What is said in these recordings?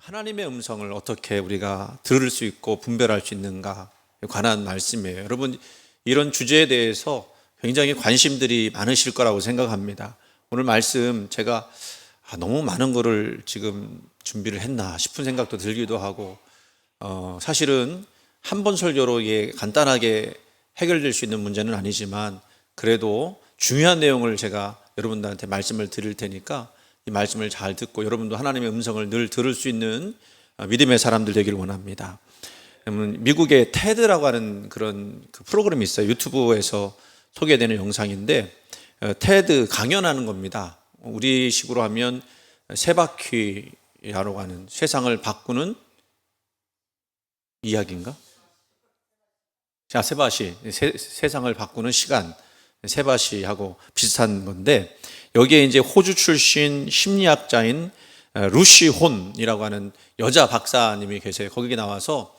하나님의 음성을 어떻게 우리가 들을 수 있고 분별할 수 있는가에 관한 말씀이에요. 여러분, 이런 주제에 대해서 굉장히 관심들이 많으실 거라고 생각합니다. 오늘 말씀 제가 너무 많은 거를 지금 준비를 했나 싶은 생각도 들기도 하고, 사실은 한 번 설교로 이게 간단하게 해결될 수 있는 문제는 아니지만 그래도 중요한 내용을 제가 여러분들한테 말씀을 드릴 테니까 이 말씀을 잘 듣고 여러분도 하나님의 음성을 늘 들을 수 있는 믿음의 사람들 되기를 원합니다. 미국의 테드라고 하는 그런 프로그램이 있어요. 유튜브에서 소개되는 영상인데, 테드 강연하는 겁니다. 우리식으로 하면 세바퀴라고 하는 세상을 바꾸는 이야기인가? 자, 세바시, 세상을 바꾸는 시간, 세바시하고 비슷한 건데, 여기에 이제 호주 출신 심리학자인 루시 혼이라고 하는 여자 박사님이 계세요. 거기에 나와서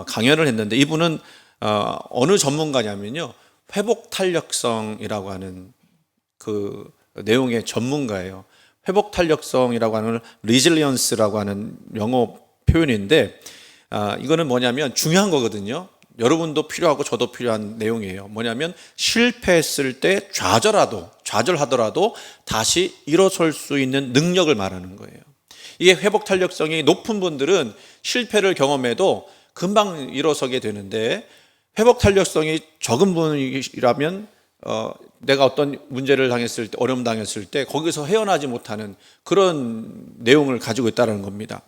강연을 했는데, 이분은 어느 전문가냐면요, 회복 탄력성이라고 하는 그 내용의 전문가예요. 회복 탄력성이라고 하는 resilience라고 하는 영어 표현인데, 이거는 뭐냐면 중요한 거거든요. 여러분도 필요하고 저도 필요한 내용이에요. 뭐냐면 실패했을 때 좌절하더라도 다시 일어설 수 있는 능력을 말하는 거예요. 이게 회복 탄력성이 높은 분들은 실패를 경험해도 금방 일어서게 되는데, 회복 탄력성이 적은 분이라면 내가 어떤 문제를 당했을 때, 어려움 당했을 때 거기서 헤어나지 못하는 그런 내용을 가지고 있다는 겁니다.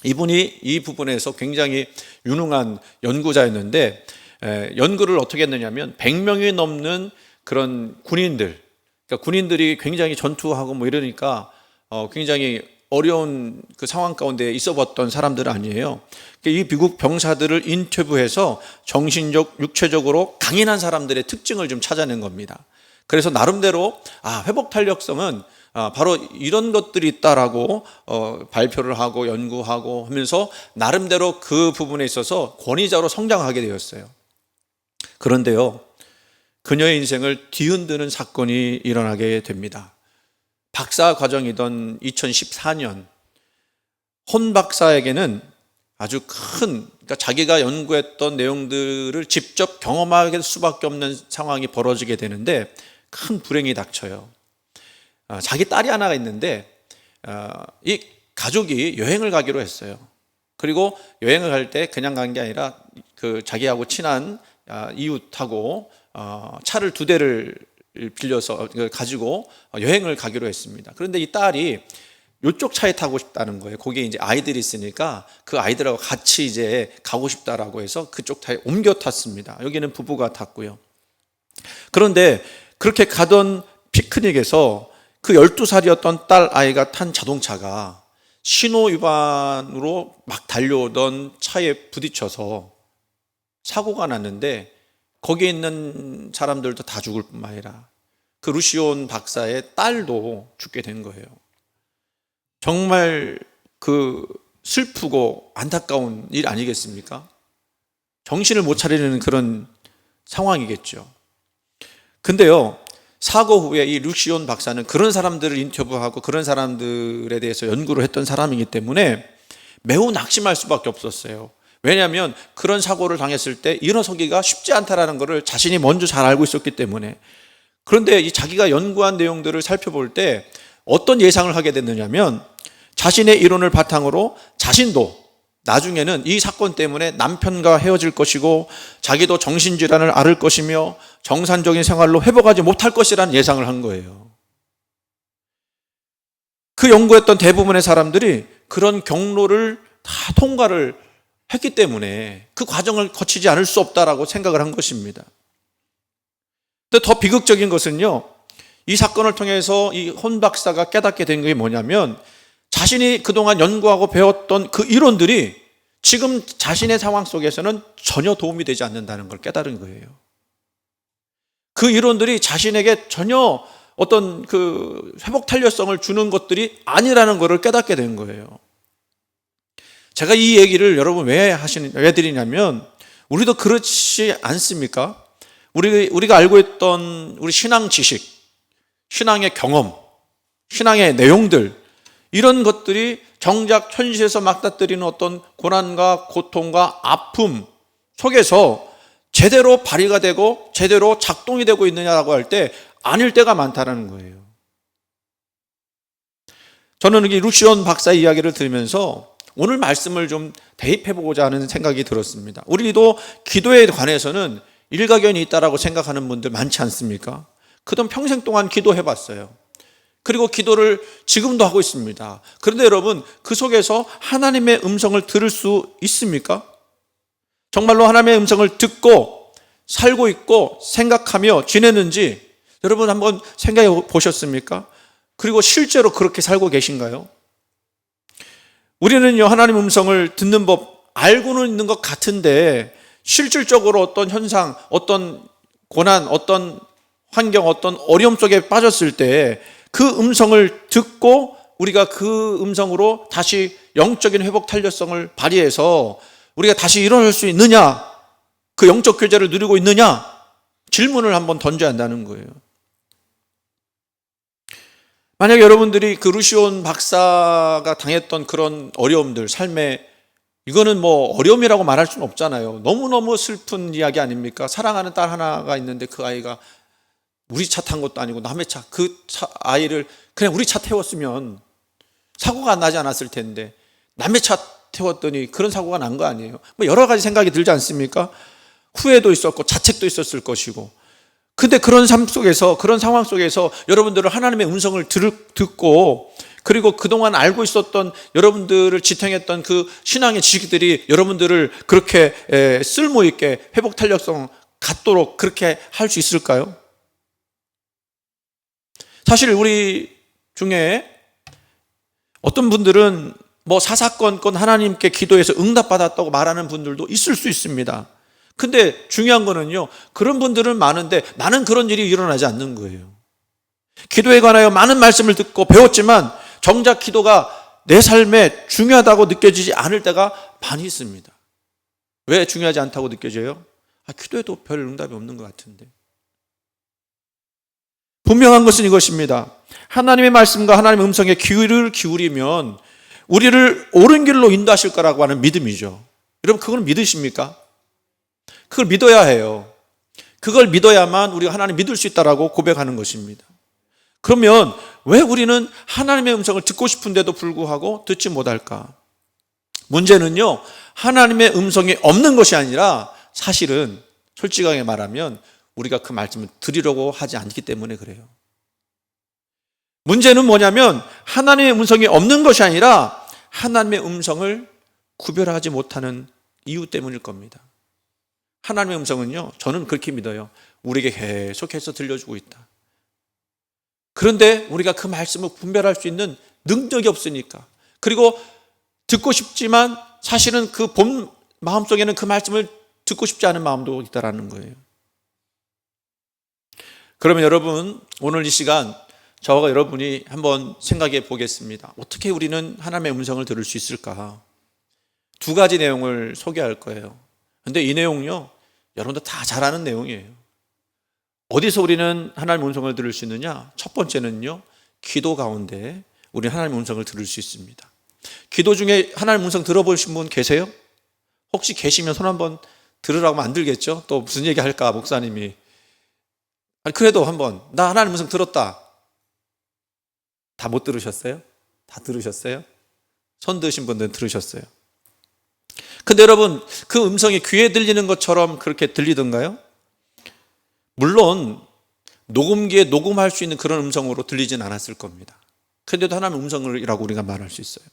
이분이 이 부분에서 굉장히 유능한 연구자였는데, 연구를 어떻게 했느냐면 100명이 넘는 그런 군인들, 그러니까 군인들이 굉장히 전투하고 뭐 이러니까 굉장히 어려운 그 상황 가운데 있어 봤던 사람들 아니에요. 이 미국 병사들을 인터뷰해서 정신적, 육체적으로 강인한 사람들의 특징을 좀 찾아낸 겁니다. 그래서 나름대로 회복 탄력성은 바로 이런 것들이 있다라고 발표를 하고 연구하고 하면서 나름대로 그 부분에 있어서 권위자로 성장하게 되었어요. 그런데요, 그녀의 인생을 뒤흔드는 사건이 일어나게 됩니다. 박사 과정이던 2014년, 혼 박사에게는 아주 그러니까 자기가 연구했던 내용들을 직접 경험하게 될 수밖에 없는 상황이 벌어지게 되는데, 큰 불행이 닥쳐요. 자기 딸이 하나가 있는데, 이 가족이 여행을 가기로 했어요. 그리고 여행을 갈 때 그냥 간 게 아니라 그 자기하고 친한 이웃하고 차를 2대를 빌려서 가지고 여행을 가기로 했습니다. 그런데 이 딸이 이쪽 차에 타고 싶다는 거예요. 거기에 이제 아이들이 있으니까 그 아이들하고 같이 이제 가고 싶다라고 해서 그쪽 차에 옮겨 탔습니다. 여기는 부부가 탔고요. 그런데 그렇게 가던 피크닉에서 그 12살이었던 딸 아이가 탄 자동차가 신호 위반으로 막 달려오던 차에 부딪혀서 사고가 났는데, 거기에 있는 사람들도 다 죽을 뿐만 아니라 그 루시온 박사의 딸도 죽게 된 거예요. 정말 그 슬프고 안타까운 일 아니겠습니까? 정신을 못 차리는 그런 상황이겠죠. 근데요, 사고 후에 이 루시온 박사는 그런 사람들을 인터뷰하고 그런 사람들에 대해서 연구를 했던 사람이기 때문에 매우 낙심할 수밖에 없었어요. 왜냐하면 그런 사고를 당했을 때 일어서기가 쉽지 않다라는 것을 자신이 먼저 잘 알고 있었기 때문에. 그런데 이 자기가 연구한 내용들을 살펴볼 때 어떤 예상을 하게 됐느냐면, 자신의 이론을 바탕으로 자신도 나중에는 이 사건 때문에 남편과 헤어질 것이고 자기도 정신질환을 앓을 것이며 정상적인 생활로 회복하지 못할 것이라는 예상을 한 거예요. 그 연구했던 대부분의 사람들이 그런 경로를 다 통과를 했기 때문에 그 과정을 거치지 않을 수 없다라고 생각을 한 것입니다. 근데 더 비극적인 것은요, 이 사건을 통해서 이 혼 박사가 깨닫게 된 게 뭐냐면, 자신이 그동안 연구하고 배웠던 그 이론들이 지금 자신의 상황 속에서는 전혀 도움이 되지 않는다는 걸 깨달은 거예요. 그 이론들이 자신에게 전혀 어떤 그 회복 탄력성을 주는 것들이 아니라는 것을 깨닫게 된 거예요. 제가 이 얘기를 여러분 왜 드리냐면, 우리도 그렇지 않습니까? 우리가 알고 있던 우리 신앙 지식, 신앙의 경험, 신앙의 내용들, 이런 것들이 정작 현실에서 맞닥뜨리는 어떤 고난과 고통과 아픔 속에서 제대로 발휘가 되고 제대로 작동이 되고 있느냐라고 할 때 아닐 때가 많다는 거예요. 저는 이 루시온 박사 이야기를 들으면서 오늘 말씀을 좀 대입해보고자 하는 생각이 들었습니다. 우리도 기도에 관해서는 일가견이 있다라고 생각하는 분들 많지 않습니까? 그동안 평생 동안 기도해봤어요. 그리고 기도를 지금도 하고 있습니다. 그런데 여러분, 그 속에서 하나님의 음성을 들을 수 있습니까? 정말로 하나님의 음성을 듣고 살고 있고 생각하며 지내는지 여러분 한번 생각해 보셨습니까? 그리고 실제로 그렇게 살고 계신가요? 우리는요, 하나님 음성을 듣는 법 알고는 있는 것 같은데 실질적으로 어떤 현상, 어떤 고난, 어떤 환경, 어떤 어려움 속에 빠졌을 때 그 음성을 듣고 우리가 그 음성으로 다시 영적인 회복 탄력성을 발휘해서 우리가 다시 일어날 수 있느냐, 그 영적 교제를 누리고 있느냐 질문을 한번 던져야 한다는 거예요. 만약에 여러분들이 그 루시온 박사가 당했던 그런 어려움들, 삶에 이거는 뭐 어려움이라고 말할 수는 없잖아요. 너무너무 슬픈 이야기 아닙니까? 사랑하는 딸 하나가 있는데 그 아이가 우리 차 탄 것도 아니고 남의 차, 아이를 그냥 우리 차 태웠으면 사고가 안 나지 않았을 텐데 남의 차 태웠더니 그런 사고가 난 거 아니에요. 뭐 여러 가지 생각이 들지 않습니까? 후회도 있었고 자책도 있었을 것이고. 근데 그런 삶 속에서, 그런 상황 속에서 여러분들은 하나님의 음성을 듣고 그리고 그동안 알고 있었던 여러분들을 지탱했던 그 신앙의 지식들이 여러분들을 그렇게 쓸모있게 회복 탄력성 갖도록 그렇게 할 수 있을까요? 사실 우리 중에 어떤 분들은 뭐 사사건건 하나님께 기도해서 응답받았다고 말하는 분들도 있을 수 있습니다. 근데 중요한 거는요, 그런 분들은 많은데 나는 그런 일이 일어나지 않는 거예요. 기도에 관하여 많은 말씀을 듣고 배웠지만 정작 기도가 내 삶에 중요하다고 느껴지지 않을 때가 많이 있습니다. 왜 중요하지 않다고 느껴져요? 기도에도 별 응답이 없는 것 같은데. 분명한 것은 이것입니다. 하나님의 말씀과 하나님의 음성에 귀를 기울이면 우리를 옳은 길로 인도하실 거라고 하는 믿음이죠. 여러분, 그걸 믿으십니까? 그걸 믿어야 해요. 그걸 믿어야만 우리가 하나님 믿을 수 있다라고 고백하는 것입니다. 그러면 왜 우리는 하나님의 음성을 듣고 싶은데도 불구하고 듣지 못할까? 문제는요, 하나님의 음성이 없는 것이 아니라 사실은 솔직하게 말하면 우리가 그 말씀을 드리려고 하지 않기 때문에 그래요. 문제는 뭐냐면 하나님의 음성이 없는 것이 아니라 하나님의 음성을 구별하지 못하는 이유 때문일 겁니다. 하나님의 음성은요, 저는 그렇게 믿어요. 우리에게 계속해서 들려주고 있다. 그런데 우리가 그 말씀을 분별할 수 있는 능력이 없으니까, 그리고 듣고 싶지만 사실은 그 본 마음속에는 그 말씀을 듣고 싶지 않은 마음도 있다라는 거예요. 그러면 여러분, 오늘 이 시간 저와 여러분이 한번 생각해 보겠습니다. 어떻게 우리는 하나님의 음성을 들을 수 있을까? 두 가지 내용을 소개할 거예요. 근데 이 내용요, 여러분들 다 잘 아는 내용이에요. 어디서 우리는 하나님의 음성을 들을 수 있느냐? 첫 번째는요, 기도 가운데 우리는 하나님의 음성을 들을 수 있습니다. 기도 중에 하나님의 음성 들어보신 분 계세요? 혹시 계시면 손 한번 들으라고 하면 안 들겠죠? 또 무슨 얘기 할까, 목사님이. 그래도 한번, 나 하나님 음성 들었다. 다 못 들으셨어요? 다 들으셨어요? 손 드신 분들은 들으셨어요. 근데 여러분, 그 음성이 귀에 들리는 것처럼 그렇게 들리던가요? 물론 녹음기에 녹음할 수 있는 그런 음성으로 들리진 않았을 겁니다. 그런데도 하나님의 음성이라고 우리가 말할 수 있어요.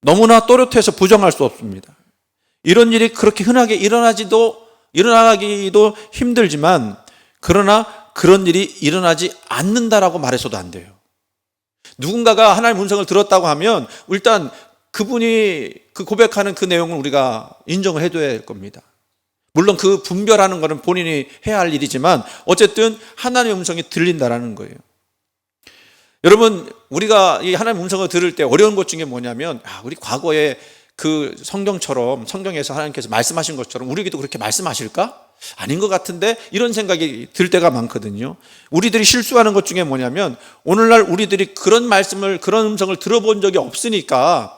너무나 또렷해서 부정할 수 없습니다. 이런 일이 그렇게 흔하게 일어나기도 힘들지만, 그러나 그런 일이 일어나지 않는다라고 말해서도 안 돼요. 누군가가 하나님의 음성을 들었다고 하면 일단 그분이 그 고백하는 그 내용을 우리가 인정을 해둬야 될 겁니다. 물론 그 분별하는 것은 본인이 해야 할 일이지만 어쨌든 하나님의 음성이 들린다라는 거예요. 여러분, 우리가 이 하나님의 음성을 들을 때 어려운 것 중에 뭐냐면, 우리 과거에 그 성경에서 하나님께서 말씀하신 것처럼 우리에게도 그렇게 말씀하실까? 아닌 것 같은데 이런 생각이 들 때가 많거든요. 우리들이 실수하는 것 중에 뭐냐면 오늘날 우리들이 그런 말씀을, 그런 음성을 들어본 적이 없으니까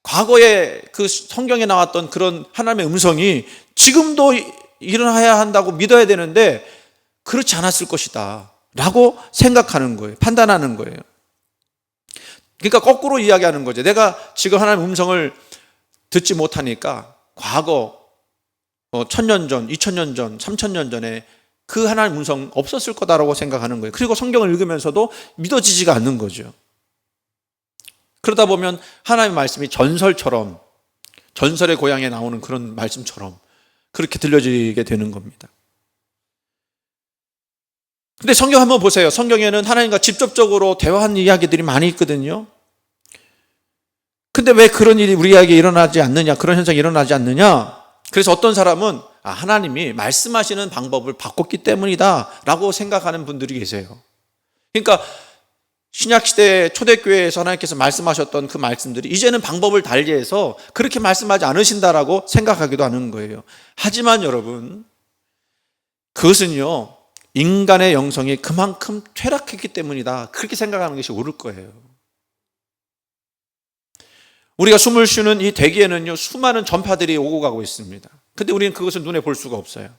과거에 그 성경에 나왔던 그런 하나님의 음성이 지금도 일어나야 한다고 믿어야 되는데 그렇지 않았을 것이다 라고 생각하는 거예요. 판단하는 거예요. 그러니까 거꾸로 이야기하는 거죠. 내가 지금 하나님의 음성을 듣지 못하니까 과거 1000년 전, 2000년 전, 3000년 전에 그 하나님의 음성 없었을 거다라고 생각하는 거예요. 그리고 성경을 읽으면서도 믿어지지가 않는 거죠. 그러다 보면 하나님의 말씀이 전설처럼, 전설의 고향에 나오는 그런 말씀처럼 그렇게 들려지게 되는 겁니다. 근데 성경 한번 보세요. 성경에는 하나님과 직접적으로 대화한 이야기들이 많이 있거든요. 근데 왜 그런 일이 우리에게 일어나지 않느냐, 그런 현상이 일어나지 않느냐? 그래서 어떤 사람은 하나님이 말씀하시는 방법을 바꿨기 때문이다 라고 생각하는 분들이 계세요. 그러니까 신약시대 초대교회에서 하나님께서 말씀하셨던 그 말씀들이 이제는 방법을 달리해서 그렇게 말씀하지 않으신다라고 생각하기도 하는 거예요. 하지만 여러분, 그것은요, 인간의 영성이 그만큼 퇴락했기 때문이다, 그렇게 생각하는 것이 옳을 거예요. 우리가 숨을 쉬는 이 대기에는요, 수많은 전파들이 오고 가고 있습니다. 근데 우리는 그것을 눈에 볼 수가 없어요.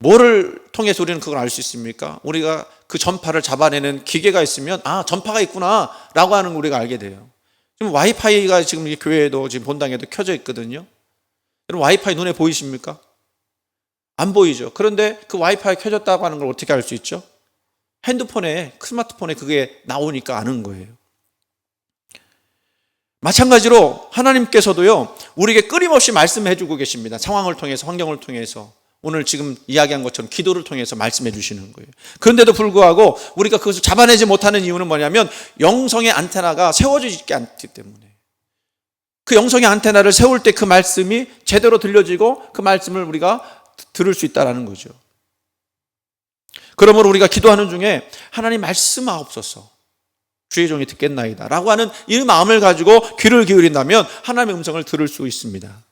뭐를 통해서 우리는 그걸 알 수 있습니까? 우리가 그 전파를 잡아내는 기계가 있으면 전파가 있구나 라고 하는 걸 우리가 알게 돼요. 지금 와이파이가 지금 이 교회에도 지금 본당에도 켜져 있거든요. 여러분, 와이파이 눈에 보이십니까? 안 보이죠. 그런데 그 와이파이 켜졌다고 하는 걸 어떻게 알 수 있죠? 핸드폰에, 스마트폰에 그게 나오니까 아는 거예요. 마찬가지로 하나님께서도요, 우리에게 끊임없이 말씀해 주고 계십니다. 상황을 통해서, 환경을 통해서, 오늘 지금 이야기한 것처럼 기도를 통해서 말씀해 주시는 거예요. 그런데도 불구하고 우리가 그것을 잡아내지 못하는 이유는 뭐냐면 영성의 안테나가 세워지지 않기 때문에. 그 영성의 안테나를 세울 때 그 말씀이 제대로 들려지고 그 말씀을 우리가 들을 수 있다는 거죠. 그러므로 우리가 기도하는 중에 하나님 말씀하옵소서, 주의 종이 듣겠나이다 라고 하는 이 마음을 가지고 귀를 기울인다면 하나님의 음성을 들을 수 있습니다.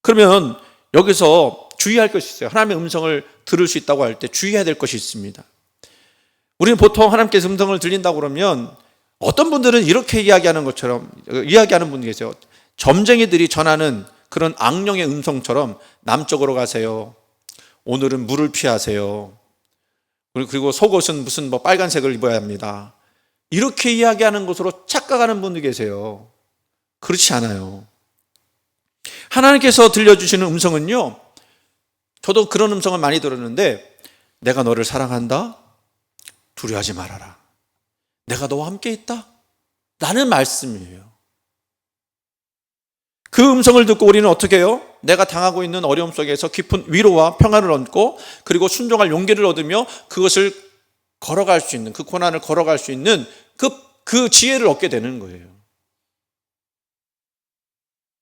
그러면 여기서 주의할 것이 있어요. 하나님의 음성을 들을 수 있다고 할 때 주의해야 될 것이 있습니다. 우리는 보통 하나님께서 음성을 들린다고 그러면 어떤 분들은 이렇게 이야기하는 것처럼 이야기하는 분이 계세요. 점쟁이들이 전하는 그런 악령의 음성처럼 남쪽으로 가세요, 오늘은 물을 피하세요, 그리고 속옷은 무슨 빨간색을 입어야 합니다, 이렇게 이야기하는 것으로 착각하는 분들이 계세요. 그렇지 않아요. 하나님께서 들려주시는 음성은요, 저도 그런 음성을 많이 들었는데, 내가 너를 사랑한다, 두려워하지 말아라, 내가 너와 함께 있다 라는 말씀이에요. 그 음성을 듣고 우리는 어떻게 해요? 내가 당하고 있는 어려움 속에서 깊은 위로와 평안을 얻고, 그리고 순종할 용기를 얻으며 그것을 걸어갈 수 있는, 그 고난을 걸어갈 수 있는 그 지혜를 얻게 되는 거예요.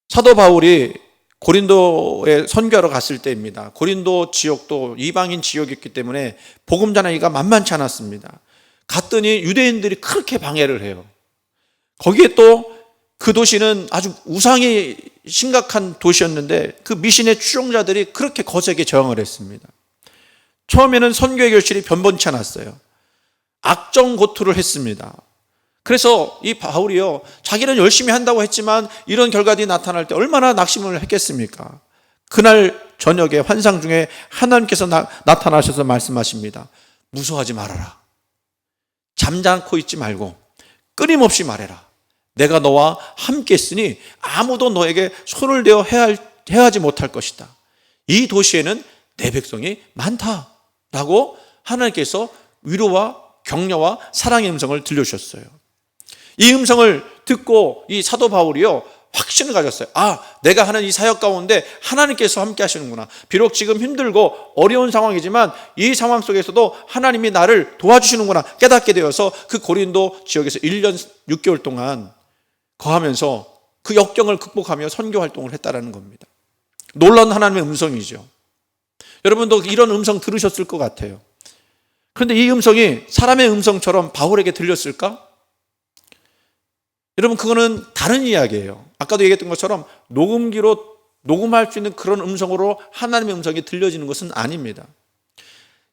사도 바울이 고린도에 선교하러 갔을 때입니다. 고린도 지역도 이방인 지역이었기 때문에 복음 전하기가 만만치 않았습니다. 갔더니 유대인들이 그렇게 방해를 해요. 거기에 또 그 도시는 아주 우상이 심각한 도시였는데 그 미신의 추종자들이 그렇게 거세게 저항을 했습니다. 처음에는 선교의 결실이 변변치 않았어요. 악정고투를 했습니다. 그래서 이 바울이요, 자기는 열심히 한다고 했지만 이런 결과들이 나타날 때 얼마나 낙심을 했겠습니까? 그날 저녁에 환상 중에 하나님께서 나타나셔서 말씀하십니다. 무서워하지 말아라. 잠잠고 있지 말고 끊임없이 말해라. 내가 너와 함께 있으니 아무도 너에게 손을 대어 해하지 못할 것이다. 이 도시에는 내 백성이 많다라고 하나님께서 위로와 격려와 사랑의 음성을 들려주셨어요. 이 음성을 듣고 이 사도 바울이요, 확신을 가졌어요. 내가 하는 이 사역 가운데 하나님께서 함께 하시는구나. 비록 지금 힘들고 어려운 상황이지만 이 상황 속에서도 하나님이 나를 도와주시는구나 깨닫게 되어서 그 고린도 지역에서 1년 6개월 동안 거하면서 그 역경을 극복하며 선교 활동을 했다라는 겁니다. 놀라운 하나님의 음성이죠. 여러분도 이런 음성 들으셨을 것 같아요. 그런데 이 음성이 사람의 음성처럼 바울에게 들렸을까? 여러분, 그거는 다른 이야기예요. 아까도 얘기했던 것처럼 녹음기로 녹음할 수 있는 그런 음성으로 하나님의 음성이 들려지는 것은 아닙니다.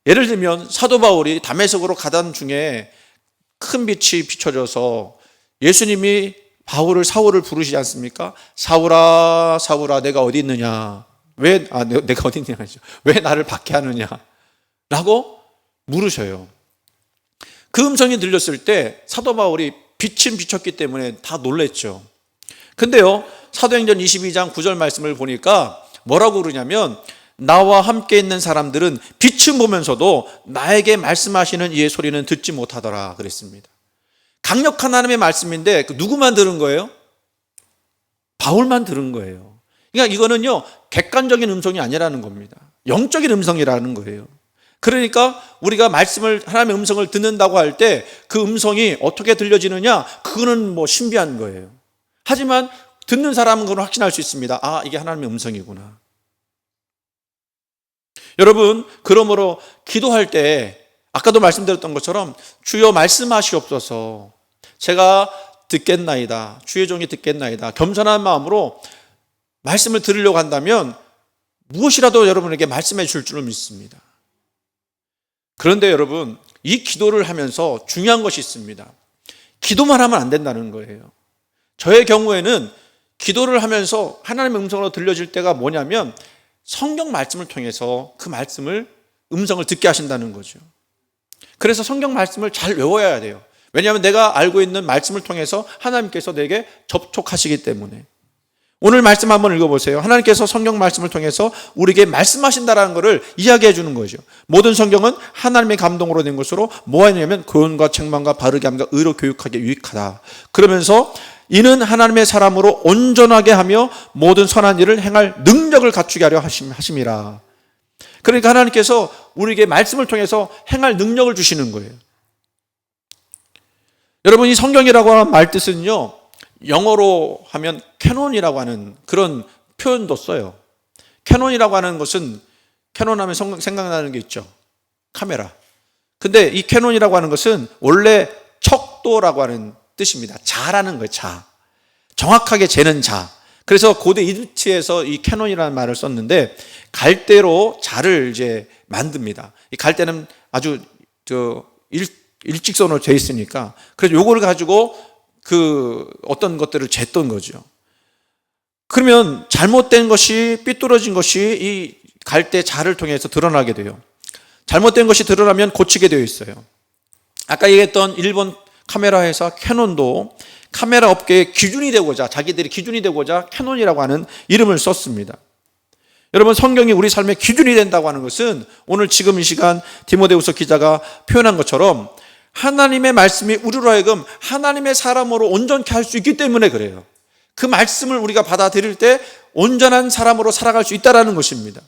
예를 들면 사도 바울이 다메섹으로 가던 중에 큰 빛이 비춰져서 예수님이 사울을 부르시지 않습니까? 사울아, 사울아, 내가 어디 있느냐? 내가 어디 있느냐죠. 왜 나를 박해하느냐? 라고 물으셔요. 그 음성이 들렸을 때 사도 바울이 빛은 비쳤기 때문에 다 놀랬죠. 근데요, 사도행전 22장 9절 말씀을 보니까 뭐라고 그러냐면, 나와 함께 있는 사람들은 빛은 보면서도 나에게 말씀하시는 이의 소리는 듣지 못하더라 그랬습니다. 강력한 하나님의 말씀인데 누구만 들은 거예요? 바울만 들은 거예요. 그러니까 이거는요, 객관적인 음성이 아니라는 겁니다. 영적인 음성이라는 거예요. 그러니까 우리가 하나님의 음성을 듣는다고 할 때 그 음성이 어떻게 들려지느냐, 그거는 신비한 거예요. 하지만 듣는 사람은 그건 확신할 수 있습니다. 아, 이게 하나님의 음성이구나. 여러분, 그러므로 기도할 때 아까도 말씀드렸던 것처럼 주여 말씀하시옵소서, 제가 듣겠나이다, 주의 종이 듣겠나이다, 겸손한 마음으로 말씀을 들으려고 한다면 무엇이라도 여러분에게 말씀해 줄 줄을 믿습니다. 그런데 여러분, 이 기도를 하면서 중요한 것이 있습니다. 기도만 하면 안 된다는 거예요. 저의 경우에는 기도를 하면서 하나님의 음성으로 들려질 때가 뭐냐면, 성경 말씀을 통해서 그 음성을 듣게 하신다는 거죠. 그래서 성경 말씀을 잘 외워야 돼요. 왜냐하면 내가 알고 있는 말씀을 통해서 하나님께서 내게 접촉하시기 때문에. 오늘 말씀 한번 읽어보세요. 하나님께서 성경 말씀을 통해서 우리에게 말씀하신다라는 것을 이야기해 주는 거죠. 모든 성경은 하나님의 감동으로 된 것으로 뭐하냐면 교훈과 책망과 바르게 함과 의로 교육하기에 유익하다. 그러면서 이는 하나님의 사람으로 온전하게 하며 모든 선한 일을 행할 능력을 갖추게 하려 하심이라. 그러니까 하나님께서 우리에게 말씀을 통해서 행할 능력을 주시는 거예요. 여러분, 이 성경이라고 하는 말 뜻은요, 영어로 하면 캐논이라고 하는 그런 표현도 써요. 캐논이라고 하는 것은, 캐논 하면 생각나는 게 있죠. 카메라. 근데 이 캐논이라고 하는 것은 원래 척도라고 하는 뜻입니다. 자라는 거예요, 자. 정확하게 재는 자. 그래서 고대 이집트에서 이 캐논이라는 말을 썼는데, 갈대로 자를 이제 만듭니다. 이 갈대는 아주 일직선으로 돼 있으니까, 그래서 요거를 가지고 어떤 것들을 쟀던 거죠. 그러면 잘못된 것이, 삐뚤어진 것이 이 갈대 자를 통해서 드러나게 돼요. 잘못된 것이 드러나면 고치게 되어 있어요. 아까 얘기했던 일본 카메라 회사 캐논도 카메라 업계의 기준이 되고자, 자기들이 기준이 되고자 캐논이라고 하는 이름을 썼습니다. 여러분, 성경이 우리 삶의 기준이 된다고 하는 것은 오늘 지금 이 시간 디모데후서 기자가 표현한 것처럼 하나님의 말씀이 우리로 하여금 하나님의 사람으로 온전케 할 수 있기 때문에 그래요. 그 말씀을 우리가 받아들일 때 온전한 사람으로 살아갈 수 있다는 것입니다.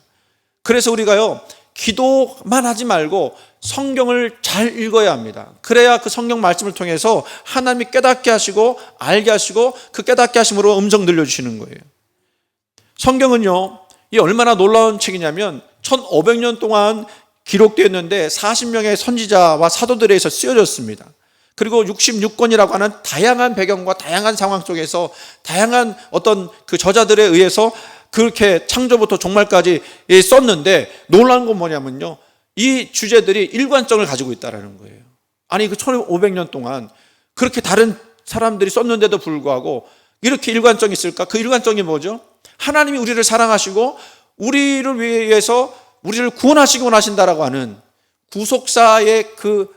그래서 우리가요, 기도만 하지 말고 성경을 잘 읽어야 합니다. 그래야 그 성경 말씀을 통해서 하나님이 깨닫게 하시고 알게 하시고 그 깨닫게 하심으로 음성 들려주시는 거예요. 성경은요, 이 얼마나 놀라운 책이냐면 1500년 동안 기록되었는데 40명의 선지자와 사도들에 의해서 쓰여졌습니다. 그리고 66권이라고 하는 다양한 배경과 다양한 상황 속에서 다양한 어떤 그 저자들에 의해서 그렇게 창조부터 종말까지 썼는데, 놀라운 건 뭐냐면요, 이 주제들이 일관성을 가지고 있다는 거예요. 아니, 그 1500년 동안 그렇게 다른 사람들이 썼는데도 불구하고 이렇게 일관성이 있을까? 그 일관성이 뭐죠? 하나님이 우리를 사랑하시고 우리를 위해서 우리를 구원하시고 나신다라고 하는 구속사의 그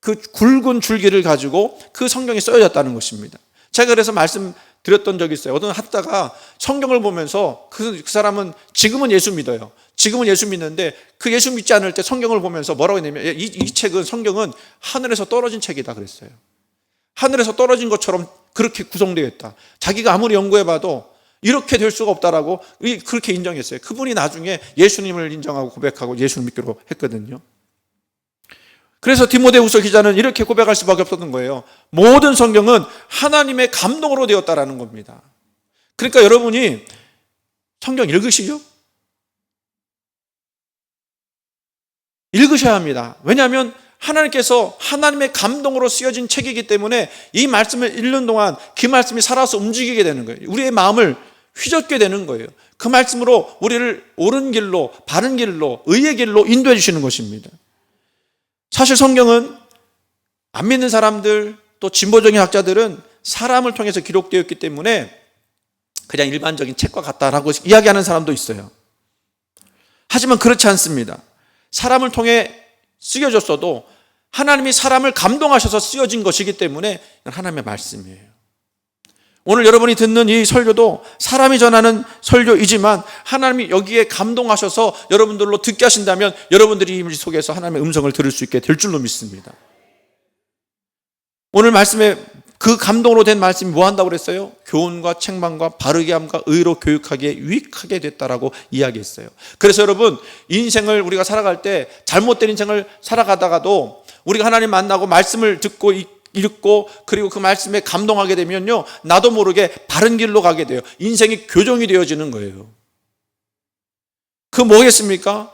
굵은 줄기를 가지고 그 성경이 쓰여졌다는 것입니다. 제가 그래서 말씀드렸던 적이 있어요. 어떤 학자가 성경을 보면서 그 사람은 지금은 예수 믿어요. 지금은 예수 믿는데 그 예수 믿지 않을 때 성경을 보면서 뭐라고 했냐면, 이 책은, 성경은 하늘에서 떨어진 책이다 그랬어요. 하늘에서 떨어진 것처럼 그렇게 구성되어 있다. 자기가 아무리 연구해봐도 이렇게 될 수가 없다라고 그렇게 인정했어요. 그분이 나중에 예수님을 인정하고 고백하고 예수를 믿기로 했거든요. 그래서 디모데후서 기자는 이렇게 고백할 수밖에 없었던 거예요. 모든 성경은 하나님의 감동으로 되었다라는 겁니다. 그러니까 여러분이 성경 읽으시죠? 읽으셔야 합니다. 왜냐하면 하나님께서 하나님의 감동으로 쓰여진 책이기 때문에 이 말씀을 읽는 동안 그 말씀이 살아서 움직이게 되는 거예요. 우리의 마음을 휘젓게 되는 거예요. 그 말씀으로 우리를 옳은 길로, 바른 길로, 의의 길로 인도해 주시는 것입니다. 사실 성경은 안 믿는 사람들, 또 진보적인 학자들은 사람을 통해서 기록되었기 때문에 그냥 일반적인 책과 같다라고 이야기하는 사람도 있어요. 하지만 그렇지 않습니다. 사람을 통해 쓰여졌어도 하나님이 사람을 감동하셔서 쓰여진 것이기 때문에 하나님의 말씀이에요. 오늘 여러분이 듣는 이 설교도 사람이 전하는 설교이지만 하나님이 여기에 감동하셔서 여러분들로 듣게 하신다면 여러분들이 이 속에서 하나님의 음성을 들을 수 있게 될 줄로 믿습니다. 오늘 말씀에 그 감동으로 된 말씀이 뭐 한다고 그랬어요? 교훈과 책망과 바르게 함과 의로 교육하기에 유익하게 됐다라고 이야기했어요. 그래서 여러분, 인생을 우리가 살아갈 때 잘못된 인생을 살아가다가도 우리가 하나님 만나고 말씀을 듣고 읽고 그리고 그 말씀에 감동하게 되면요, 나도 모르게 바른 길로 가게 돼요. 인생이 교정이 되어지는 거예요. 그 뭐겠습니까?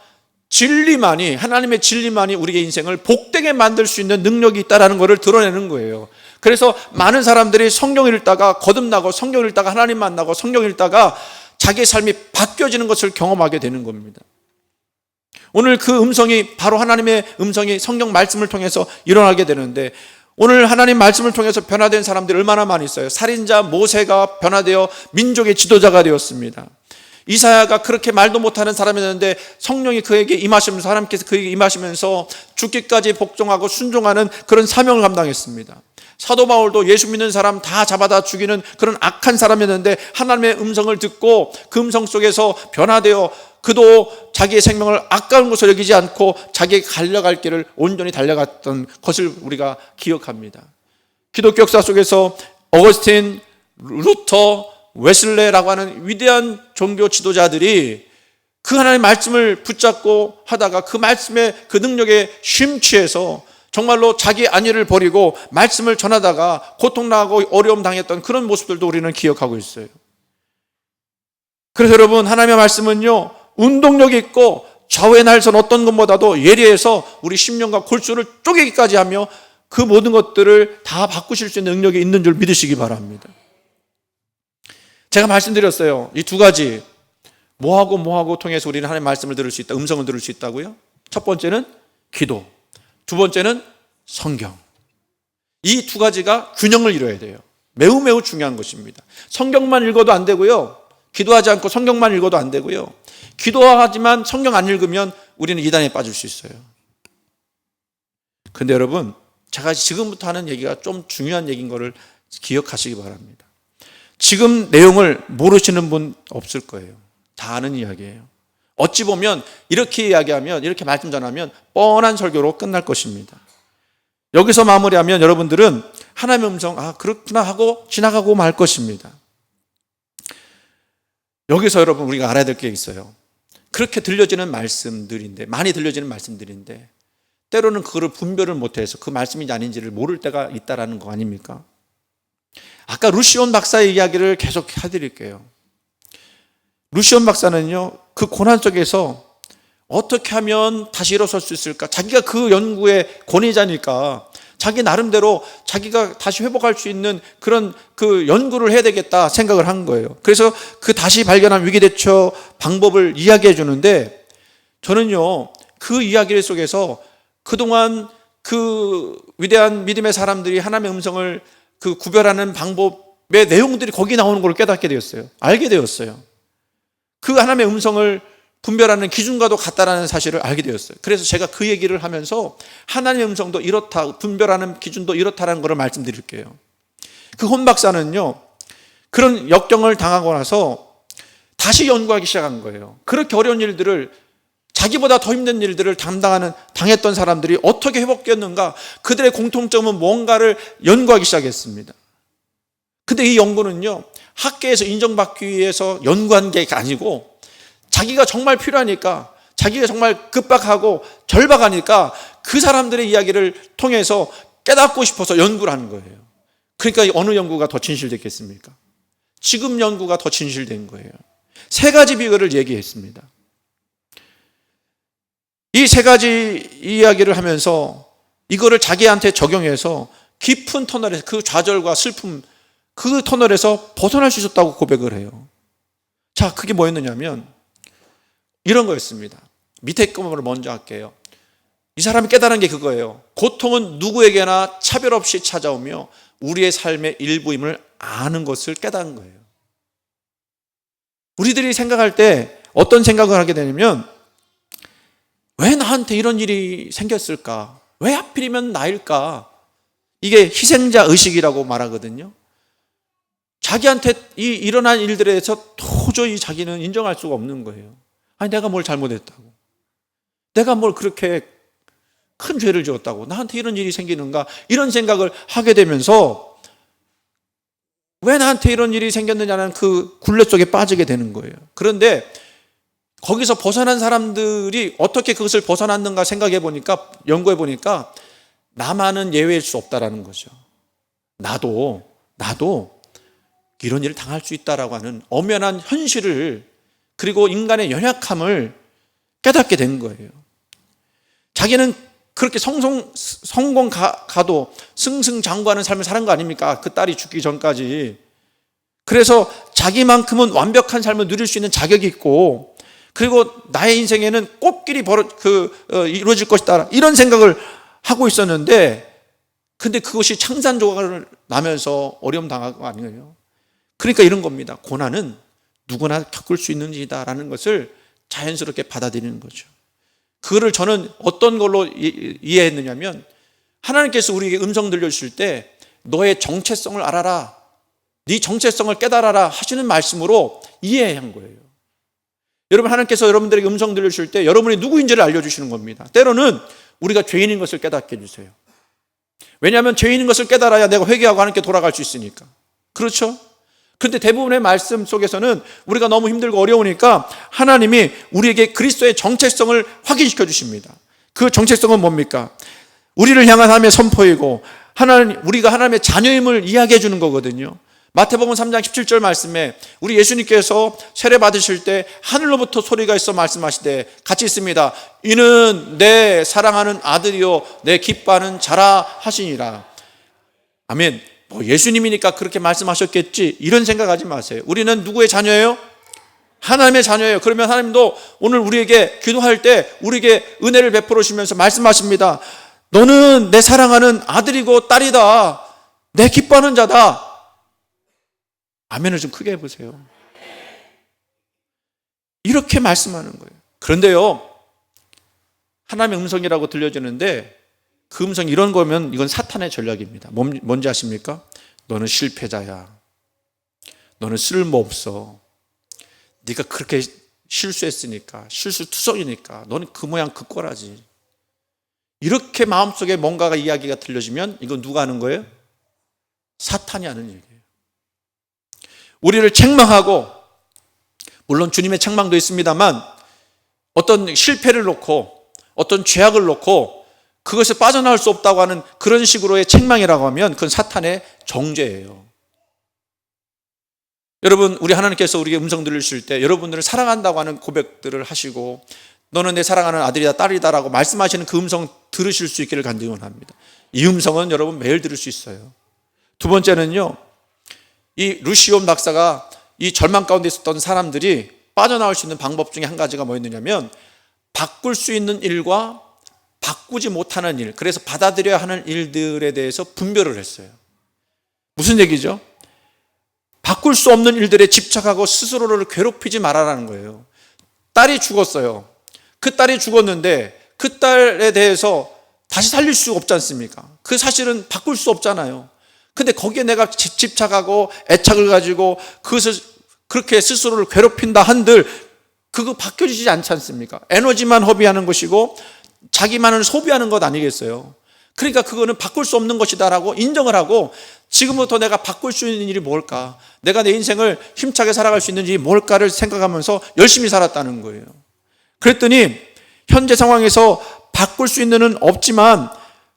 진리만이, 하나님의 진리만이 우리의 인생을 복되게 만들 수 있는 능력이 있다는 것을 드러내는 거예요. 그래서 많은 사람들이 성경을 읽다가 거듭나고 성경을 읽다가 하나님 만나고 성경을 읽다가 자기의 삶이 바뀌어지는 것을 경험하게 되는 겁니다. 오늘 그 음성이 바로 하나님의 음성이 성경 말씀을 통해서 일어나게 되는데, 오늘 하나님 말씀을 통해서 변화된 사람들이 얼마나 많이 있어요. 살인자 모세가 변화되어 민족의 지도자가 되었습니다. 이사야가 그렇게 말도 못하는 사람이었는데 성령이 그에게 임하시면서, 하나님께서 그에게 임하시면서 죽기까지 복종하고 순종하는 그런 사명을 감당했습니다. 사도 바울도 예수 믿는 사람 다 잡아다 죽이는 그런 악한 사람이었는데 하나님의 음성을 듣고 그 음성 속에서 변화되어 그도 자기의 생명을 아까운 것을 여기지 않고 자기가 달려갈 길을 온전히 달려갔던 것을 우리가 기억합니다. 기독교 역사 속에서 어거스틴, 루터, 웨슬레라고 하는 위대한 종교 지도자들이 그 하나님의 말씀을 붙잡고 하다가 그 말씀의 그 능력에 심취해서 정말로 자기 안위를 버리고 말씀을 전하다가 고통나고 어려움 당했던 그런 모습들도 우리는 기억하고 있어요. 그래서 여러분, 하나님의 말씀은요, 운동력이 있고 좌우의 날선 어떤 것보다도 예리해서 우리 심령과 골수를 쪼개기까지 하며 그 모든 것들을 다 바꾸실 수 있는 능력이 있는 줄 믿으시기 바랍니다. 제가 말씀드렸어요. 이 두 가지, 뭐하고 통해서 우리는 하나님의 말씀을 들을 수 있다, 음성을 들을 수 있다고요? 첫 번째는 기도, 두 번째는 성경. 이 두 가지가 균형을 이뤄야 돼요. 매우 중요한 것입니다. 성경만 읽어도 안 되고요, 기도하지 않고 성경만 읽어도 안 되고요, 기도하지만 성경 안 읽으면 우리는 이단에 빠질 수 있어요. 근데 여러분, 제가 지금부터 하는 얘기가 좀 중요한 얘기인 것을 기억하시기 바랍니다. 지금 내용을 모르시는 분 없을 거예요. 다 아는 이야기예요. 어찌 보면 이렇게 이야기하면, 이렇게 말씀 전하면 뻔한 설교로 끝날 것입니다. 여기서 마무리하면 여러분들은 하나님의 음성, 아 그렇구나 하고 지나가고 말 것입니다. 여기서 여러분 우리가 알아야 될 게 있어요. 그렇게 들려지는 말씀들인데, 많이 들려지는 말씀들인데 때로는 그거를 분별을 못해서 그 말씀인지 아닌지를 모를 때가 있다라는 거 아닙니까? 아까 루시온 박사의 이야기를 계속 해드릴게요. 루시온 박사는요, 그 고난 속에서 어떻게 하면 다시 일어설 수 있을까? 자기가 그 연구의 권위자니까 자기 나름대로 자기가 다시 회복할 수 있는 그런 그 연구를 해야 되겠다 생각을 한 거예요. 그래서 그 다시 발견한 위기대처 방법을 이야기해 주는데, 저는요, 그 이야기 속에서 그동안 그 위대한 믿음의 사람들이 하나님의 음성을 그 구별하는 방법의 내용들이 거기 나오는 걸 깨닫게 되었어요. 알게 되었어요. 그 하나님의 음성을 분별하는 기준과도 같다라는 사실을 알게 되었어요. 그래서 제가 그 얘기를 하면서 하나님의 음성도 이렇다, 분별하는 기준도 이렇다라는 것을 말씀드릴게요. 그 혼 박사는요, 그런 역경을 당하고 나서 다시 연구하기 시작한 거예요. 그렇게 어려운 일들을, 자기보다 더 힘든 일들을 당했던 사람들이 어떻게 회복되었는가, 그들의 공통점은 뭔가를 연구하기 시작했습니다. 근데 이 연구는요, 학계에서 인정받기 위해서 연구한 게 아니고 자기가 정말 필요하니까, 자기가 정말 급박하고 절박하니까 그 사람들의 이야기를 통해서 깨닫고 싶어서 연구를 하는 거예요. 그러니까 어느 연구가 더 진실됐겠습니까? 지금 연구가 더 진실된 거예요. 세 가지 비결을 얘기했습니다. 이 세 가지 이야기를 하면서 이거를 자기한테 적용해서 깊은 터널에서, 그 좌절과 슬픔, 그 터널에서 벗어날 수 있었다고 고백을 해요. 자, 그게 뭐였느냐면 이런 거였습니다. 밑에 거를 먼저 할게요. 이 사람이 깨달은 게 그거예요. 고통은 누구에게나 차별 없이 찾아오며 우리의 삶의 일부임을 아는 것을 깨달은 거예요. 우리들이 생각할 때 어떤 생각을 하게 되냐면, 왜 나한테 이런 일이 생겼을까? 왜 하필이면 나일까? 이게 희생자 의식이라고 말하거든요. 자기한테 일어난 일들에 대해서 도저히 자기는 인정할 수가 없는 거예요. 아니, 내가 뭘 잘못했다고, 내가 뭘 그렇게 큰 죄를 지었다고 나한테 이런 일이 생기는가, 이런 생각을 하게 되면서 왜 나한테 이런 일이 생겼느냐는 그 굴레 속에 빠지게 되는 거예요. 그런데 거기서 벗어난 사람들이 어떻게 그것을 벗어났는가 생각해 보니까, 연구해 보니까 나만은 예외일 수 없다라는 거죠. 나도 이런 일을 당할 수 있다라고 하는 엄연한 현실을, 그리고 인간의 연약함을 깨닫게 된 거예요. 자기는 그렇게 성공 가도 승승장구하는 삶을 사는 거 아닙니까? 그 딸이 죽기 전까지. 그래서 자기만큼은 완벽한 삶을 누릴 수 있는 자격이 있고, 그리고 나의 인생에는 꽃길이 이루어질 것이다, 이런 생각을 하고 있었는데, 근데 그것이 창산조각을 나면서 어려움 당한 거 아니에요? 그러니까 이런 겁니다. 고난은 누구나 겪을 수 있는 일이다라는 것을 자연스럽게 받아들이는 거죠. 그거를 저는 어떤 걸로 이해했느냐면, 하나님께서 우리에게 음성 들려주실 때 너의 정체성을 알아라, 네 정체성을 깨달아라 하시는 말씀으로 이해한 거예요. 여러분, 하나님께서 여러분들에게 음성 들려주실 때 여러분이 누구인지를 알려주시는 겁니다. 때로는 우리가 죄인인 것을 깨닫게 해주세요. 왜냐하면 죄인인 것을 깨달아야 내가 회개하고 하나님께 돌아갈 수 있으니까. 그렇죠? 그런데 대부분의 말씀 속에서는 우리가 너무 힘들고 어려우니까 하나님이 우리에게 그리스도의 정체성을 확인시켜 주십니다. 그 정체성은 뭡니까? 우리를 향한 하나님의 선포이고, 우리가 하나님의 자녀임을 이야기해 주는 거거든요. 마태복음 3장 17절 말씀에 우리 예수님께서 세례 받으실 때 하늘로부터 소리가 있어 말씀하시되, 같이 있습니다. 이는 내 사랑하는 아들이요 내 기뻐하는 자라 하시니라. 아멘. 예수님이니까 그렇게 말씀하셨겠지, 이런 생각하지 마세요. 우리는 누구의 자녀예요? 하나님의 자녀예요. 그러면 하나님도 오늘 우리에게 기도할 때 우리에게 은혜를 베풀어 주시면서 말씀하십니다. 너는 내 사랑하는 아들이고 딸이다, 내 기뻐하는 자다. 아멘을 좀 크게 해보세요. 이렇게 말씀하는 거예요. 그런데요, 하나님의 음성이라고 들려주는데 그 음성이 이런 거면 이건 사탄의 전략입니다. 뭔지 아십니까? 너는 실패자야, 너는 쓸모없어, 네가 그렇게 실수했으니까, 실수투성이니까 너는 그 모양 그 꼴하지. 이렇게 마음속에 뭔가가 이야기가 들려지면 이건 누가 하는 거예요? 사탄이 하는 얘기예요. 우리를 책망하고, 물론 주님의 책망도 있습니다만, 어떤 실패를 놓고 어떤 죄악을 놓고 그것에 빠져나올 수 없다고 하는 그런 식으로의 책망이라고 하면 그건 사탄의 정죄예요. 여러분, 우리 하나님께서 우리에게 음성 들으실 때 여러분들을 사랑한다고 하는 고백들을 하시고, 너는 내 사랑하는 아들이다 딸이다라고 말씀하시는 그 음성 들으실 수 있기를 간절히 원합니다. 이 음성은 여러분 매일 들을 수 있어요. 두 번째는요, 이 루시온 박사가 이 절망 가운데 있었던 사람들이 빠져나올 수 있는 방법 중에 한 가지가 뭐였느냐면, 바꿀 수 있는 일과 바꾸지 못하는 일, 그래서 받아들여야 하는 일들에 대해서 분별을 했어요. 무슨 얘기죠? 바꿀 수 없는 일들에 집착하고 스스로를 괴롭히지 말아라는 거예요. 딸이 죽었어요. 그 딸이 죽었는데 그 딸에 대해서 다시 살릴 수가 없지 않습니까? 그 사실은 바꿀 수 없잖아요. 근데 거기에 내가 집착하고 애착을 가지고 그것을 그렇게 스스로를 괴롭힌다 한들 그거 바뀌어지지 않지 않습니까? 에너지만 허비하는 것이고 자기만을 소비하는 것 아니겠어요? 그러니까 그거는 바꿀 수 없는 것이다라고 인정을 하고, 지금부터 내가 바꿀 수 있는 일이 뭘까, 내가 내 인생을 힘차게 살아갈 수 있는 일이 뭘까를 생각하면서 열심히 살았다는 거예요. 그랬더니 현재 상황에서 바꿀 수 있는 일은 없지만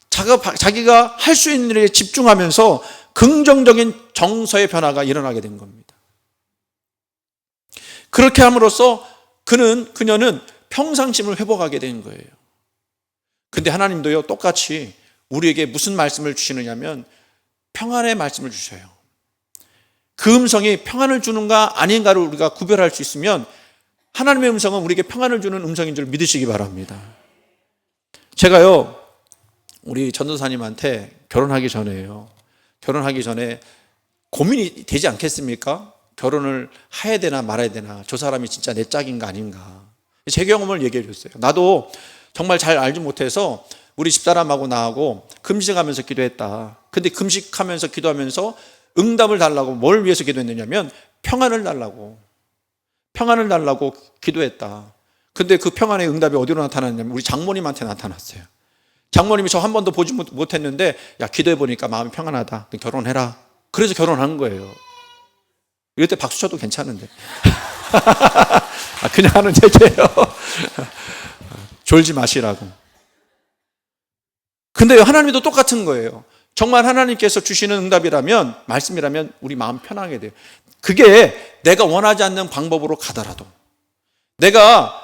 자기가 할 수 있는 일에 집중하면서 긍정적인 정서의 변화가 일어나게 된 겁니다. 그렇게 함으로써 그녀는 평상심을 회복하게 된 거예요. 근데 하나님도요, 똑같이 우리에게 무슨 말씀을 주시느냐면 평안의 말씀을 주셔요. 그 음성이 평안을 주는가 아닌가를 우리가 구별할 수 있으면 하나님의 음성은 우리에게 평안을 주는 음성인 줄 믿으시기 바랍니다. 제가요, 우리 전도사님한테 결혼하기 전에 고민이 되지 않겠습니까? 결혼을 해야 되나 말아야 되나, 저 사람이 진짜 내 짝인가 아닌가. 제 경험을 얘기해 줬어요. 나도 정말 잘 알지 못해서 우리 집사람하고 나하고 금식하면서 기도했다. 근데 금식하면서 기도하면서 응답을 달라고, 뭘 위해서 기도했느냐면 평안을 달라고 기도했다. 근데 그 평안의 응답이 어디로 나타났냐면 우리 장모님한테 나타났어요. 장모님이 저 한 번도 보지 못했는데, 야, 기도해 보니까 마음이 평안하다, 결혼해라. 그래서 결혼한 거예요. 이럴 때 박수 쳐도 괜찮은데. 그냥 하는 얘기예요. 졸지 마시라고. 근데 하나님도 똑같은 거예요. 정말 하나님께서 주시는 응답이라면, 말씀이라면 우리 마음 편하게 돼요. 그게 내가 원하지 않는 방법으로 가더라도, 내가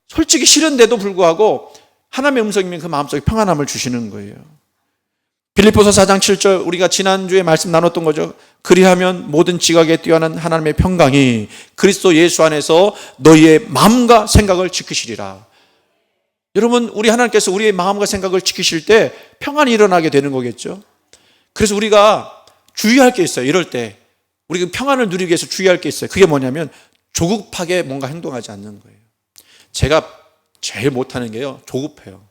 솔직히 싫은데도 불구하고 하나님의 음성이면 그 마음속에 평안함을 주시는 거예요. 빌립보서 4장 7절, 우리가 지난주에 말씀 나눴던 거죠. 그리하면 모든 지각에 뛰어난 하나님의 평강이 그리스도 예수 안에서 너희의 마음과 생각을 지키시리라. 여러분, 우리 하나님께서 우리의 마음과 생각을 지키실 때 평안이 일어나게 되는 거겠죠. 그래서 우리가 주의할 게 있어요. 이럴 때 우리 평안을 누리기 위해서 주의할 게 있어요. 그게 뭐냐면 조급하게 뭔가 행동하지 않는 거예요. 제가 제일 못하는 게요, 조급해요.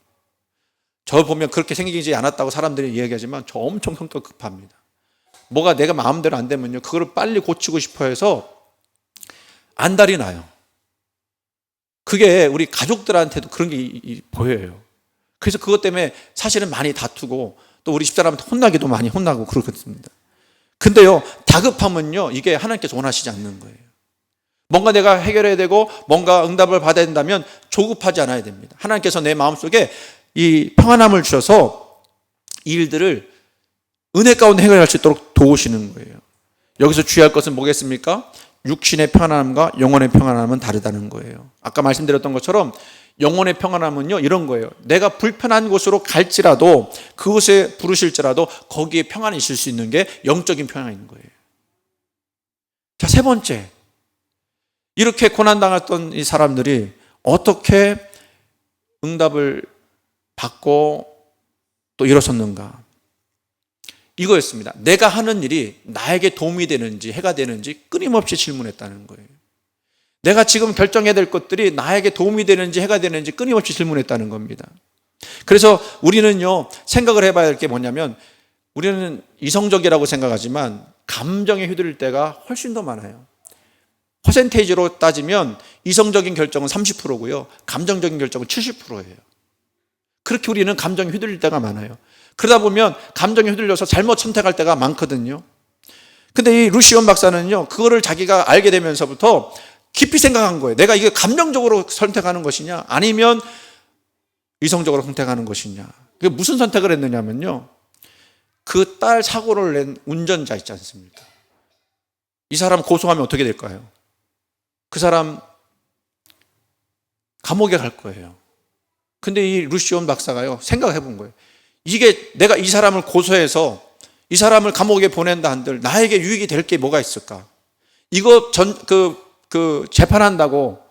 저 보면 그렇게 생기지 않았다고 사람들이 이야기하지만 저 엄청 성격 급합니다. 뭐가 내가 마음대로 안 되면요, 그거를 빨리 고치고 싶어 해서 안달이 나요. 그게 우리 가족들한테도 그런 게 보여요. 그래서 그것 때문에 사실은 많이 다투고 또 우리 집사람한테 혼나기도 많이 혼나고 그렇습니다. 근데요, 다급함은요, 이게 하나님께서 원하시지 않는 거예요. 뭔가 내가 해결해야 되고 뭔가 응답을 받아야 된다면 조급하지 않아야 됩니다. 하나님께서 내 마음속에 이 평안함을 주셔서 이 일들을 은혜 가운데 해결할 수 있도록 도우시는 거예요. 여기서 주의할 것은 뭐겠습니까? 육신의 평안함과 영혼의 평안함은 다르다는 거예요. 아까 말씀드렸던 것처럼 영혼의 평안함은요, 이런 거예요. 내가 불편한 곳으로 갈지라도, 그곳에 부르실지라도 거기에 평안이 있을 수 있는 게 영적인 평안인 거예요. 자, 세 번째, 이렇게 고난당했던 이 사람들이 어떻게 응답을 받고 또 일어섰는가? 이거였습니다. 내가 하는 일이 나에게 도움이 되는지 해가 되는지 끊임없이 질문했다는 거예요. 내가 지금 결정해야 될 것들이 나에게 도움이 되는지 해가 되는지 끊임없이 질문했다는 겁니다. 그래서 우리는요, 생각을 해봐야 할 게 뭐냐면, 우리는 이성적이라고 생각하지만 감정에 휘둘릴 때가 훨씬 더 많아요. 퍼센테이지로 따지면 이성적인 결정은 30%고요, 감정적인 결정은 70%예요. 그렇게 우리는 감정에 휘둘릴 때가 많아요. 그러다 보면 감정에 휘둘려서 잘못 선택할 때가 많거든요. 근데 이 루시온 박사는요, 그거를 자기가 알게 되면서부터 깊이 생각한 거예요. 내가 이게 감정적으로 선택하는 것이냐, 아니면 이성적으로 선택하는 것이냐. 그게 무슨 선택을 했느냐면요, 그 딸 사고를 낸 운전자 있지 않습니까? 이 사람 고소하면 어떻게 될까요? 그 사람 감옥에 갈 거예요. 근데 이 루시온 박사가요, 생각해 본 거예요. 이게 내가 이 사람을 고소해서 이 사람을 감옥에 보낸다 한들 나에게 유익이 될 게 뭐가 있을까? 이거 재판한다고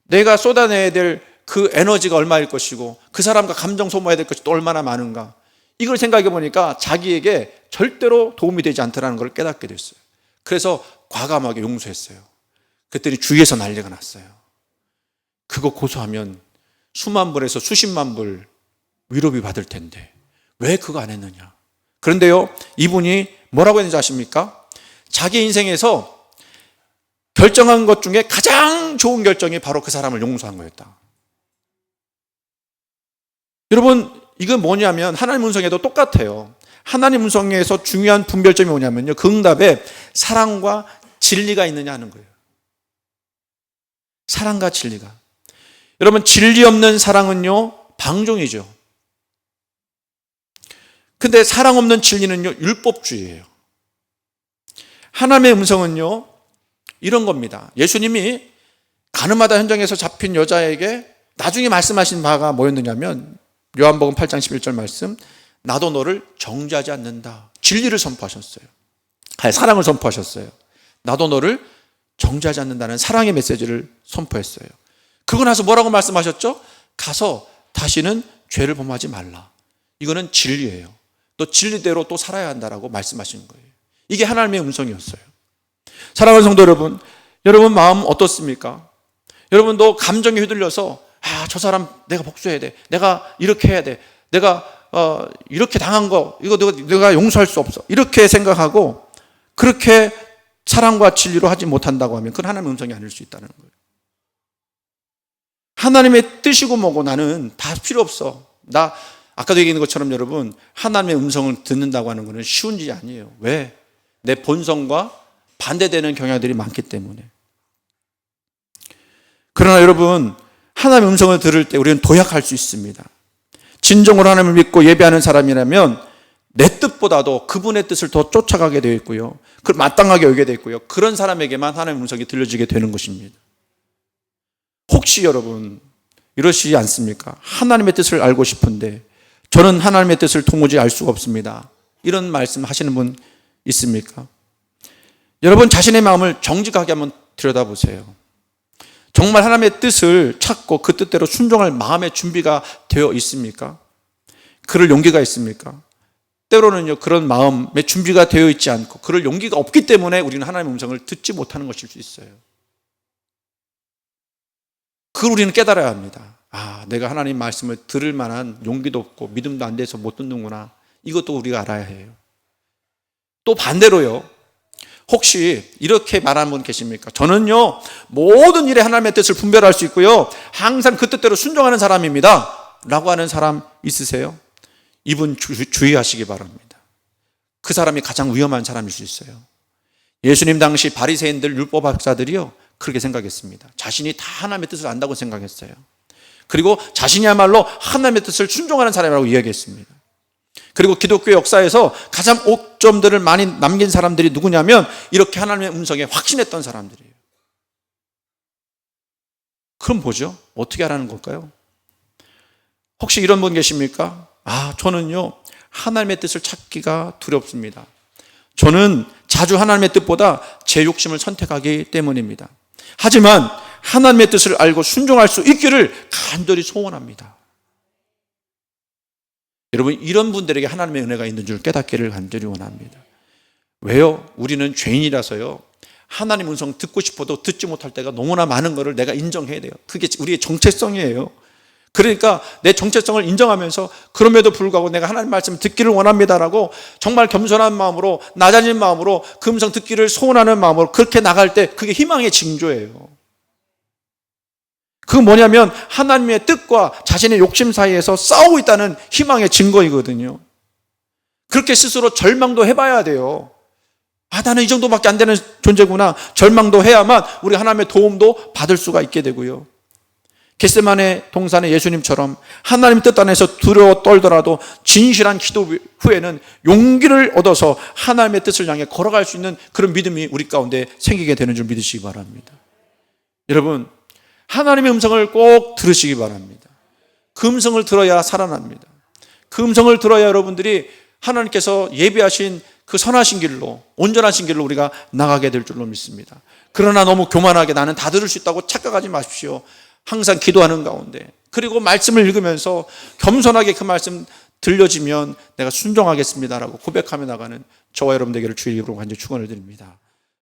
내가 쏟아내야 될 그 에너지가 얼마일 것이고, 그 사람과 감정 소모해야 될 것이 또 얼마나 많은가? 이걸 생각해 보니까 자기에게 절대로 도움이 되지 않더라는 걸 깨닫게 됐어요. 그래서 과감하게 용서했어요. 그랬더니 주위에서 난리가 났어요. 그거 고소하면 수만 불에서 수십만 불 위로비 받을 텐데 왜 그거 안 했느냐? 그런데요, 이분이 뭐라고 했는지 아십니까? 자기 인생에서 결정한 것 중에 가장 좋은 결정이 바로 그 사람을 용서한 거였다. 여러분, 이건 뭐냐면 하나님 음성에도 똑같아요. 하나님 음성에서 중요한 분별점이 뭐냐면요, 그 응답에 사랑과 진리가 있느냐 하는 거예요. 사랑과 진리가. 여러분, 진리 없는 사랑은요, 방종이죠. 근데 사랑 없는 진리는요, 율법주의예요. 하나님의 음성은요, 이런 겁니다. 예수님이 가늠하다 현장에서 잡힌 여자에게 나중에 말씀하신 바가 뭐였느냐면, 요한복음 8장 11절 말씀, 나도 너를 정죄하지 않는다. 진리를 선포하셨어요. 사랑을 선포하셨어요. 나도 너를 정죄하지 않는다는 사랑의 메시지를 선포했어요. 그러고 나서 뭐라고 말씀하셨죠? 가서 다시는 죄를 범하지 말라. 이거는 진리예요. 또 진리대로 또 살아야 한다라고 말씀하시는 거예요. 이게 하나님의 음성이었어요. 사랑하는 성도 여러분, 여러분 마음 어떻습니까? 여러분도 감정에 휘둘려서 저 사람 내가 복수해야 돼. 내가 이렇게 해야 돼. 내가 이렇게 당한 거 이거 내가 용서할 수 없어. 이렇게 생각하고 그렇게 사랑과 진리로 하지 못한다고 하면 그건 하나님의 음성이 아닐 수 있다는 거예요. 하나님의 뜻이고 뭐고 나는 다 필요 없어. 나 아까도 얘기한 것처럼 여러분 하나님의 음성을 듣는다고 하는 것은 쉬운 일이 아니에요. 왜? 내 본성과 반대되는 경향들이 많기 때문에. 그러나 여러분 하나님의 음성을 들을 때 우리는 도약할 수 있습니다. 진정으로 하나님을 믿고 예배하는 사람이라면 내 뜻보다도 그분의 뜻을 더 쫓아가게 되어 있고요. 그걸 마땅하게 여기게 되어 있고요. 그런 사람에게만 하나님의 음성이 들려지게 되는 것입니다. 혹시 여러분 이러시지 않습니까? 하나님의 뜻을 알고 싶은데 저는 하나님의 뜻을 도무지 알 수가 없습니다. 이런 말씀 하시는 분 있습니까? 여러분 자신의 마음을 정직하게 한번 들여다보세요. 정말 하나님의 뜻을 찾고 그 뜻대로 순종할 마음의 준비가 되어 있습니까? 그럴 용기가 있습니까? 때로는요 그런 마음의 준비가 되어 있지 않고 그럴 용기가 없기 때문에 우리는 하나님의 음성을 듣지 못하는 것일 수 있어요. 그걸 우리는 깨달아야 합니다. 내가 하나님 말씀을 들을 만한 용기도 없고 믿음도 안 돼서 못 듣는구나. 이것도 우리가 알아야 해요. 또 반대로요. 혹시 이렇게 말하는 분 계십니까? 저는요 모든 일에 하나님의 뜻을 분별할 수 있고요 항상 그 뜻대로 순종하는 사람입니다 라고 하는 사람 있으세요? 이분 주의하시기 바랍니다. 그 사람이 가장 위험한 사람일 수 있어요. 예수님 당시 바리새인들 율법학자들이요 그렇게 생각했습니다. 자신이 다 하나님의 뜻을 안다고 생각했어요. 그리고 자신이야말로 하나님의 뜻을 순종하는 사람이라고 이야기했습니다. 그리고 기독교 역사에서 가장 옥점들을 많이 남긴 사람들이 누구냐면 이렇게 하나님의 음성에 확신했던 사람들이에요. 그럼 뭐죠? 어떻게 하라는 걸까요? 혹시 이런 분 계십니까? 저는요 하나님의 뜻을 찾기가 두렵습니다. 저는 자주 하나님의 뜻보다 제 욕심을 선택하기 때문입니다. 하지만 하나님의 뜻을 알고 순종할 수 있기를 간절히 소원합니다. 여러분 이런 분들에게 하나님의 은혜가 있는 줄 깨닫기를 간절히 원합니다. 왜요? 우리는 죄인이라서요 하나님 음성 듣고 싶어도 듣지 못할 때가 너무나 많은 것을 내가 인정해야 돼요. 그게 우리의 정체성이에요. 그러니까 내 정체성을 인정하면서 그럼에도 불구하고 내가 하나님 말씀 듣기를 원합니다라고 정말 겸손한 마음으로 낮아진 마음으로 그 음성 듣기를 소원하는 마음으로 그렇게 나갈 때 그게 희망의 징조예요. 그건 뭐냐면 하나님의 뜻과 자신의 욕심 사이에서 싸우고 있다는 희망의 증거이거든요. 그렇게 스스로 절망도 해봐야 돼요. 나는 이 정도밖에 안 되는 존재구나. 절망도 해야만 우리 하나님의 도움도 받을 수가 있게 되고요. 겟세마네 동산의 예수님처럼 하나님 뜻 안에서 두려워 떨더라도 진실한 기도 후에는 용기를 얻어서 하나님의 뜻을 향해 걸어갈 수 있는 그런 믿음이 우리 가운데 생기게 되는 줄 믿으시기 바랍니다. 여러분 하나님의 음성을 꼭 들으시기 바랍니다. 그 음성을 들어야 살아납니다. 그 음성을 들어야 여러분들이 하나님께서 예비하신 그 선하신 길로 온전하신 길로 우리가 나가게 될 줄로 믿습니다. 그러나 너무 교만하게 나는 다 들을 수 있다고 착각하지 마십시오. 항상 기도하는 가운데 그리고 말씀을 읽으면서 겸손하게 그 말씀 들려지면 내가 순종하겠습니다라고 고백하며 나가는 저와 여러분 되기를 주의 이름으로 간절히 축원을 드립니다.